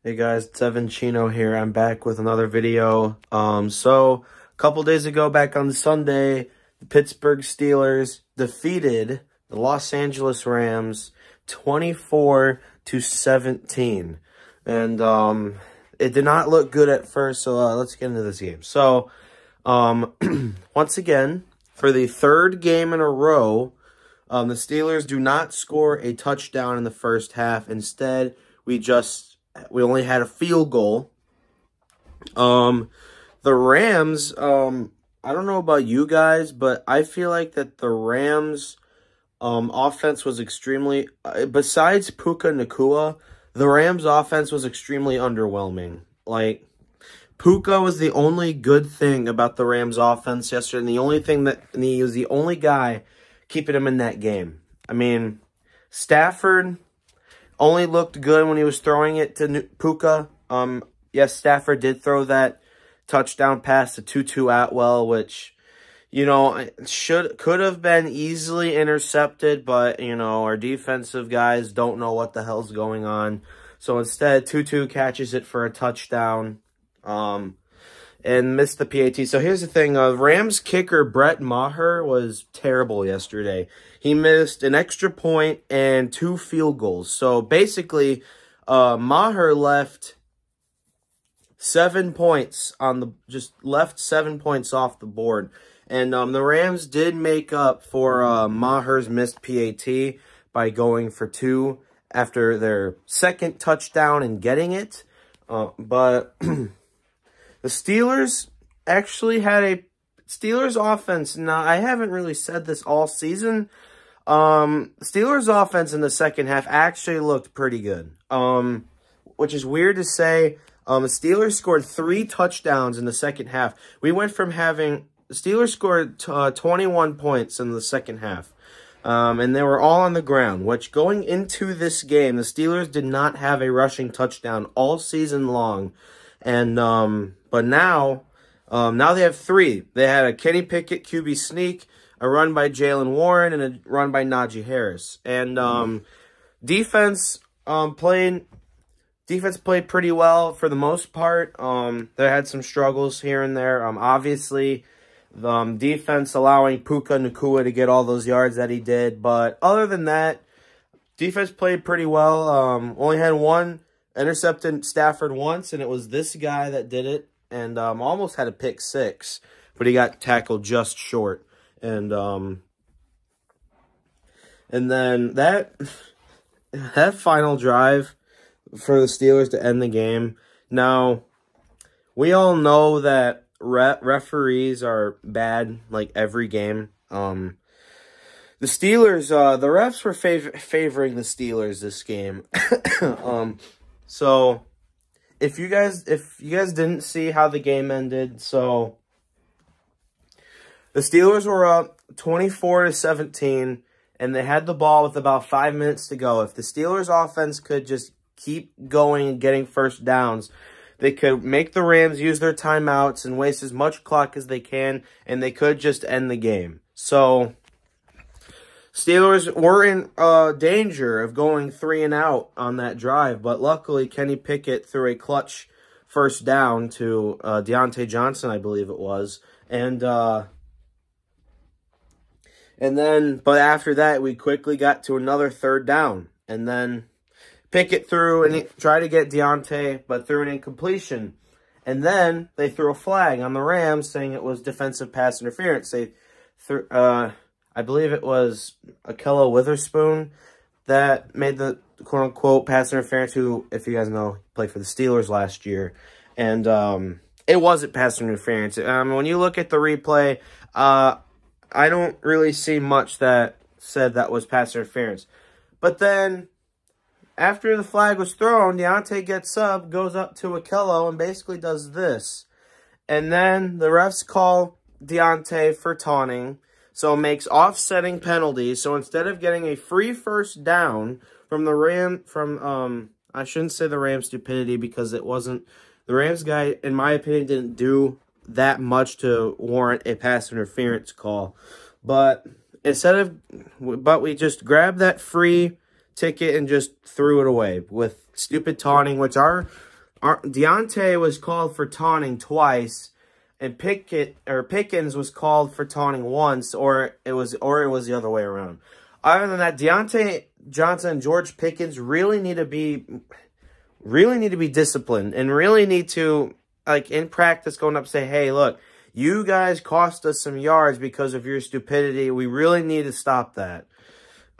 Hey guys, it's Evan Chino here. I'm back with another video. So a couple days ago, back on Sunday, the Pittsburgh Steelers defeated the Los Angeles Rams 24-17. And it did not look good at first, so let's get into this game. So once again, for the third game in a row, the Steelers do not score a touchdown in the first half. Instead, we only had a field goal. The Rams, I don't know about you guys, but I feel like that the Rams offense was extremely, besides Puka Nacua, the Rams offense was extremely underwhelming. Like, Puka was the only good thing about the Rams offense yesterday, and he was the only guy keeping him in that game. I mean, Stafford only looked good when he was throwing it to Puka. Yes, Stafford did throw that touchdown pass to Tutu Atwell, which, you know, could have been easily intercepted, but, you know, our defensive guys don't know what the hell's going on. So instead, Tutu catches it for a touchdown and missed the PAT. So here's the thing. Rams kicker Brett Maher was terrible yesterday. He missed an extra point and 2 field goals. So basically, Maher left 7 points left 7 points off the board. And the Rams did make up for Maher's missed PAT by going for 2 after their second touchdown and getting it. But the Steelers actually had a Steelers offense. Now, I haven't really said this all season. Steelers offense in the second half actually looked pretty good. Which is weird to say. The Steelers scored 3 touchdowns in the second half. We went from having the Steelers scored 21 points in the second half. And they were all on the ground, which going into this game, the Steelers did not have a rushing touchdown all season long. And but now they have 3. They had a Kenny Pickett QB sneak, a run by Jaylen Warren, and a run by Najee Harris. And defense played pretty well for the most part. They had some struggles here and there. Obviously, the defense allowing Puka Nacua to get all those yards that he did. But other than that, defense played pretty well. Only had 1 intercepted Stafford once, and it was this guy that did it. And almost had a pick 6, but he got tackled just short. And then that final drive for the Steelers to end the game. Now, we all know that referees are bad like every game. The Steelers, the refs were favoring the Steelers this game. So if you guys didn't see how the game ended, so the Steelers were up 24-17, and they had the ball with about 5 minutes to go. If the Steelers offense could just keep going and getting first downs, they could make the Rams use their timeouts and waste as much clock as they can, and they could just end the game. So Steelers were in danger of going 3 and out on that drive, but luckily Kenny Pickett threw a clutch first down to Deontay Johnson, I believe it was, but after that we quickly got to another 3rd down, and then Pickett threw and he tried to get Deontay, but threw an incompletion. And then they threw a flag on the Rams saying it was defensive pass interference. They threw, I believe it was Ahkello Witherspoon that made the quote-unquote pass interference, who, if you guys know, played for the Steelers last year. And it wasn't pass interference. When you look at the replay, I don't really see much that said that was pass interference. But then, after the flag was thrown, Deontay gets up, goes up to Ahkello, and basically does this. And then the refs call Deontay for taunting, so makes offsetting penalties. So instead of getting a free first down from I shouldn't say the Rams' stupidity, because it wasn't, the Rams guy, in my opinion, didn't do that much to warrant a pass interference call. But we just grabbed that free ticket and just threw it away with stupid taunting, which our Deontay was called for taunting twice, and Pickens was called for taunting once, or it was the other way around. Other than that, Deontay Johnson and George Pickens really need to be disciplined and really need to, like, in practice, going up and say, hey, look, you guys cost us some yards because of your stupidity. We really need to stop that.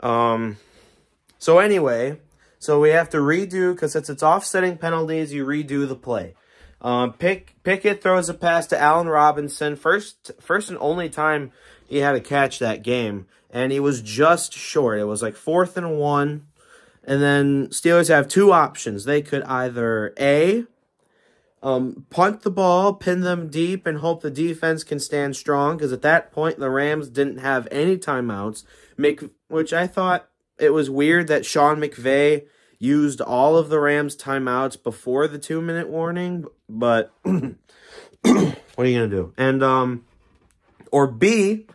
So anyway, so we have to redo, because since it's offsetting penalties, you redo the play. Pickett throws a pass to Allen Robinson. First and only time he had a catch that game. And he was just short. It was like 4th and 1. And then Steelers have two options. They could either A, punt the ball, pin them deep, and hope the defense can stand strong. Because at that point, the Rams didn't have any timeouts. Which I thought it was weird that Sean McVay used all of the Rams' timeouts before the 2-minute warning. But what are you going to do? And, or B,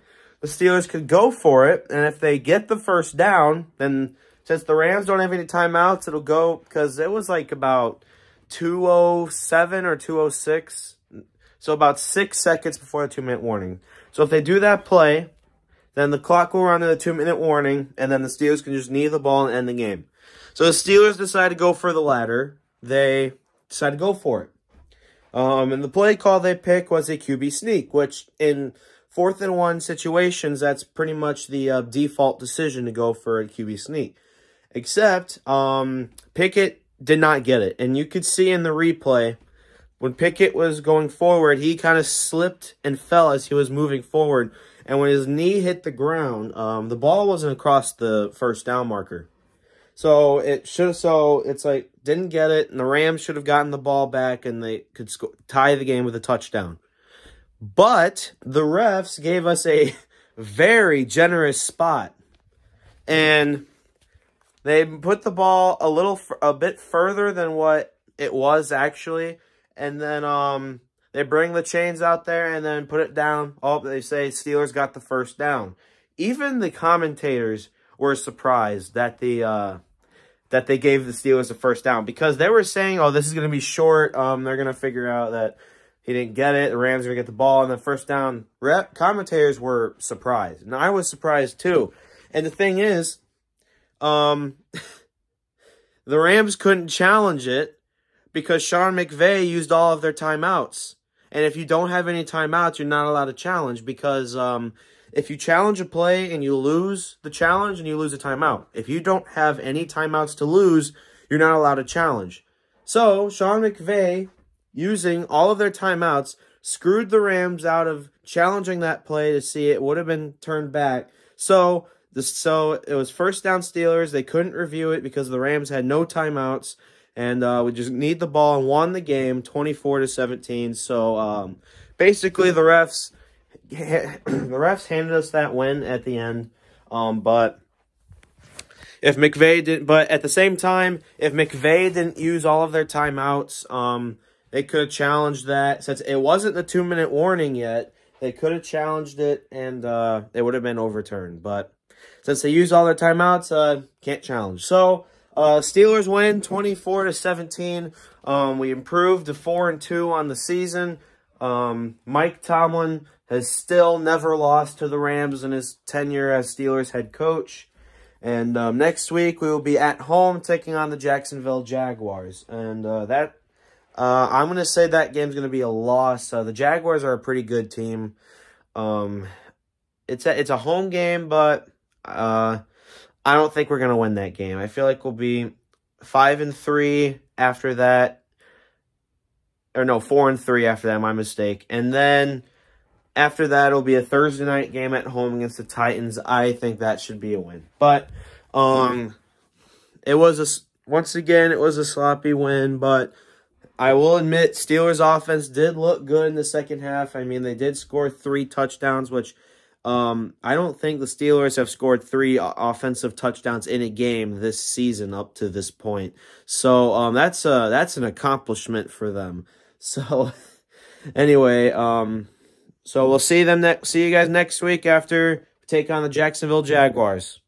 the Steelers could go for it. And if they get the first down, then since the Rams don't have any timeouts, it'll go, because it was like about 2:07 or 2:06. So about 6 seconds before the 2-minute warning. So if they do that play, then the clock will run to the 2-minute warning, and then the Steelers can just knee the ball and end the game. So the Steelers decide to go for the latter. They decide to go for it. And the play call they pick was a QB sneak, which in 4th and 1 situations, that's pretty much the default decision to go for a QB sneak. Except Pickett did not get it. And you could see in the replay, when Pickett was going forward, he kind of slipped and fell as he was moving forward. And when his knee hit the ground, the ball wasn't across the first down marker. So it's like, didn't get it, and the Rams should have gotten the ball back, and they could tie the game with a touchdown. But the refs gave us a very generous spot, and they put the ball a bit further than what it was actually, and then they bring the chains out there and then put it down. Oh, they say Steelers got the first down. Even the commentators were surprised that that they gave the Steelers the first down, because they were saying, oh, this is going to be short. They're going to figure out that he didn't get it. The Rams are going to get the ball, and the first down. Commentators were surprised, and I was surprised too. And the thing is, the Rams couldn't challenge it because Sean McVay used all of their timeouts. And if you don't have any timeouts, you're not allowed to challenge, because if you challenge a play and you lose the challenge, and you lose a timeout. If you don't have any timeouts to lose, you're not allowed to challenge. So Sean McVay, using all of their timeouts, screwed the Rams out of challenging that play to see it would have been turned back. So it was first down Steelers. They couldn't review it because the Rams had no timeouts. And we just need the ball and won the game 24-17. So basically the refs handed us that win at the end. But at the same time, if McVay didn't use all of their timeouts, they could have challenged that. Since it wasn't the 2-minute warning yet, they could have challenged it, and it would have been overturned. But since they used all their timeouts, can't challenge. So Steelers win 24-17. We improved to 4-2 on the season. Mike Tomlin has still never lost to the Rams in his tenure as Steelers head coach. And next week we will be at home taking on the Jacksonville Jaguars. And I'm going to say that game's going to be a loss. The Jaguars are a pretty good team. It's a home game, but I don't think we're going to win that game. I feel like we'll be 5-3 after that. Or no, 4-3 after that, my mistake. And then after that, it'll be a Thursday night game at home against the Titans. I think that should be a win. But it was once again a sloppy win, but I will admit Steelers offense did look good in the second half. I mean, they did score 3 touchdowns, which I don't think the Steelers have scored 3 offensive touchdowns in a game this season up to this point. So that's an accomplishment for them. So anyway, so we'll see you guys next week after we take on the Jacksonville Jaguars.